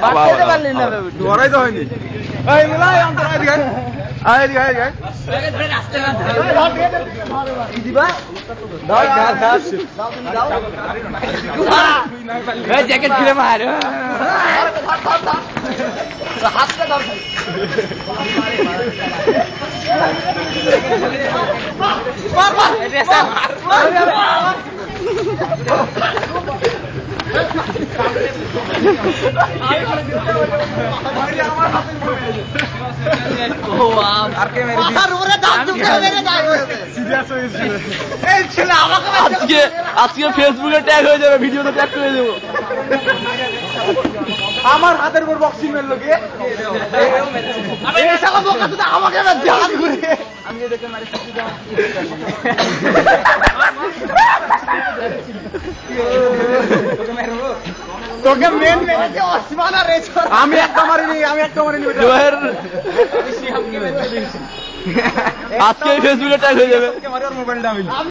বাড়তে পারলি না ধরাই তো হয়নি এই মিলাই অন্তর আই দিগাই আই দিগাই দিবা দাও দাও দাও এই জ্যাকেট খুলে মার হাতটা দাও মার মার আজকে ফেসবুকে ট্যাগ হয়ে যাবে, ভিডিওতে ট্যাগ করে দেবো। আমার হাতের উপর বক্সিং এর লোকে আমাকে তোকে মেন মেরেছে ওসমান আর রেছর। আমি একটা মারিনি আজকে ফেসবুকে ট্যাগ হয়ে যাবে। মোবাইলটা আমি